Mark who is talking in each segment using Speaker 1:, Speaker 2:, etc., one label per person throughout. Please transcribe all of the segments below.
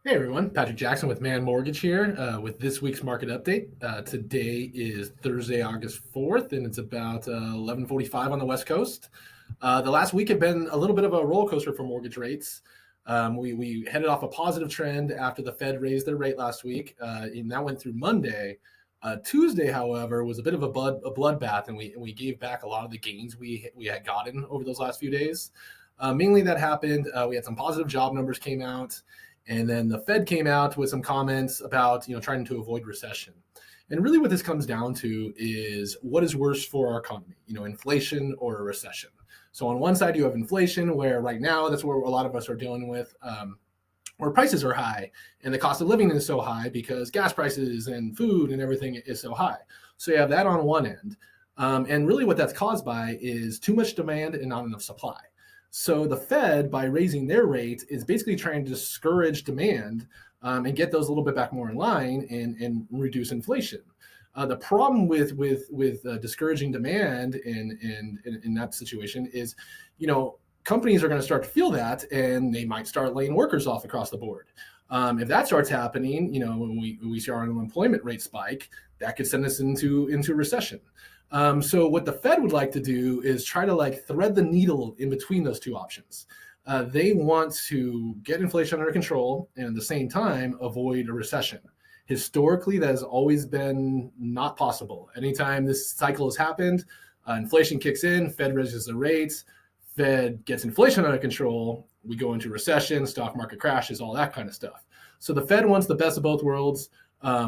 Speaker 1: Hey everyone, Patrick Jackson with Mann Mortgage here with this week's market update. Today is Thursday, August 4th, and it's about 11:45 on the West Coast. The last week had been a little bit of a roller coaster for mortgage rates. We headed off a positive trend after the Fed raised their rate last week, and that went through Monday. Tuesday, however, was a bit of a bloodbath, and we gave back a lot of the gains we had gotten over those last few days. Mainly that happened. We had some positive job numbers came out. And then the Fed came out with some comments about, trying to avoid recession. And really what this comes down to is what is worse for our economy, inflation or a recession. So on one side, you have inflation, where right now that's where a lot of us are dealing with, where prices are high and the cost of living is so high because gas prices and food and everything is so high. So you have that on one end. And really what that's caused by is too much demand and not enough supply. So the Fed, by raising their rate, is basically trying to discourage demand and get those a little bit back more in line and reduce inflation. The problem with discouraging demand in that situation is, companies are going to start to feel that, and they might start laying workers off across the board. If that starts happening, when we see our unemployment rate spike, that could send us into recession. So what the Fed would like to do is try to thread the needle in between those two options. They want to get inflation under control and at the same time avoid a recession. Historically, that has always been not possible. Anytime this cycle has happened, inflation kicks in, Fed raises the rates, Fed gets inflation under control, we go into recession, stock market crashes, all that kind of stuff. So the Fed wants the best of both worlds.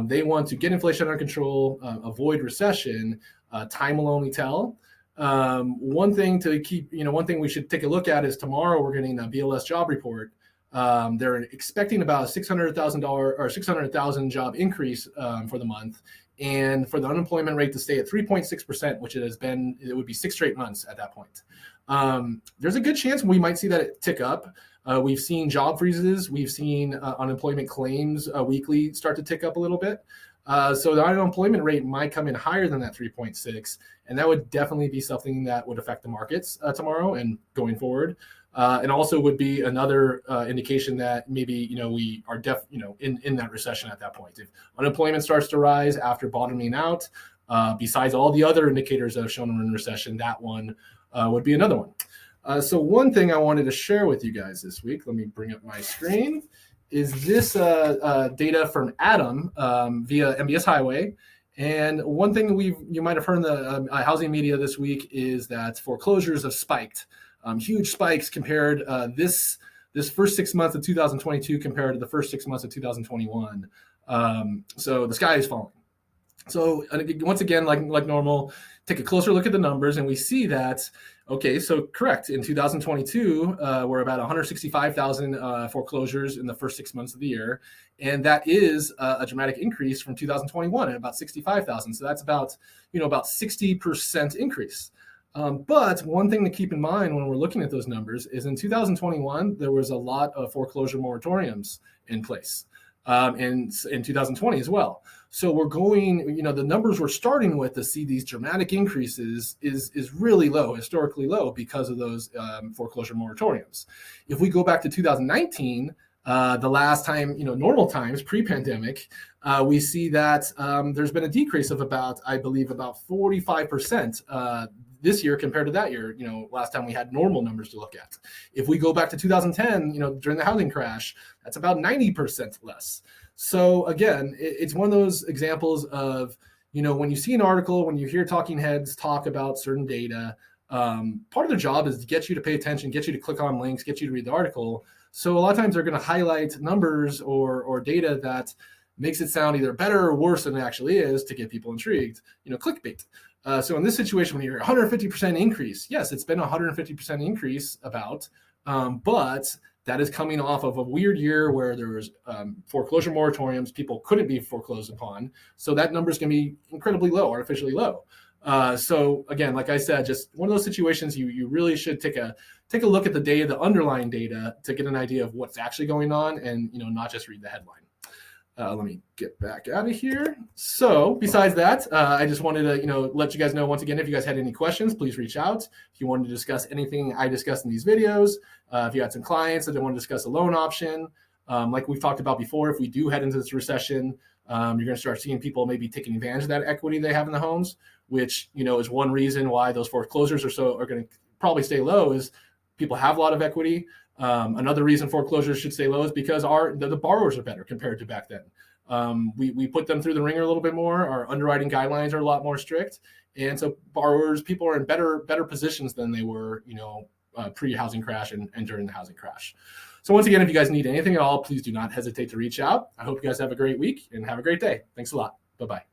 Speaker 1: They want to get inflation under control, avoid recession. Time will only tell. One thing we should take a look at is tomorrow we're getting a BLS job report. They're expecting about a $600,000 job increase for the month, and for the unemployment rate to stay at 3.6%, which it would be 6 straight months at that point. There's a good chance we might see that tick up. We've seen job freezes. We've seen unemployment claims weekly start to tick up a little bit. So the unemployment rate might come in higher than that 3.6, and that would definitely be something that would affect the markets tomorrow and going forward. And also would be another indication that maybe we are in that recession at that point. If unemployment starts to rise after bottoming out, besides all the other indicators that have shown we're in recession, that one would be another one. So one thing I wanted to share with you guys this week, let me bring up my screen, is this data from Adam via MBS Highway. And one thing you might have heard in the housing media this week is that foreclosures have spiked, huge spikes compared this first 6 months of 2022 compared to the first 6 months of 2021. So the sky is falling. So once again, like normal, take a closer look at the numbers, and we see that, okay, so correct, in 2022, we're about 165,000 foreclosures in the first 6 months of the year, and that is a dramatic increase from 2021 at about 65,000. So that's about 60% increase. But one thing to keep in mind when we're looking at those numbers is in 2021, there was a lot of foreclosure moratoriums in place. And in 2020 as well. So we're going, the numbers we're starting with to see these dramatic increases is really low, historically low, because of those foreclosure moratoriums. If we go back to 2019, the last time, normal times, pre-pandemic, we see that there's been a decrease of about 45% this year compared to that year, last time we had normal numbers to look at. If we go back to 2010, during the housing crash, that's about 90% less. So again, it's one of those examples of, when you see an article, when you hear talking heads talk about certain data, part of their job is to get you to pay attention, get you to click on links, get you to read the article. So a lot of times they're going to highlight numbers or data that makes it sound either better or worse than it actually is to get people intrigued, clickbait. So in this situation, when you're 150% increase, yes, it's been a 150% increase but that is coming off of a weird year where there was foreclosure moratoriums, people couldn't be foreclosed upon. So that number is going to be incredibly low, artificially low. So again, like I said, just one of those situations you really should take a look at the data, the underlying data, to get an idea of what's actually going on and not just read the headline. Let me get back out of here. So besides that, I just wanted to, let you guys know once again, if you guys had any questions, please reach out. If you wanted to discuss anything I discussed in these videos, if you had some clients that want to discuss a loan option, Like we've talked about before, if we do head into this recession, you're going to start seeing people maybe taking advantage of that equity they have in the homes, which, is one reason why those foreclosures are going to probably stay low, is people have a lot of equity. Another reason foreclosures should stay low is because the borrowers are better compared to back then. We put them through the ringer a little bit more. Our underwriting guidelines are a lot more strict. And so people are in better positions than they were, pre-housing crash and during the housing crash. So once again, if you guys need anything at all, please do not hesitate to reach out. I hope you guys have a great week and have a great day. Thanks a lot. Bye-bye.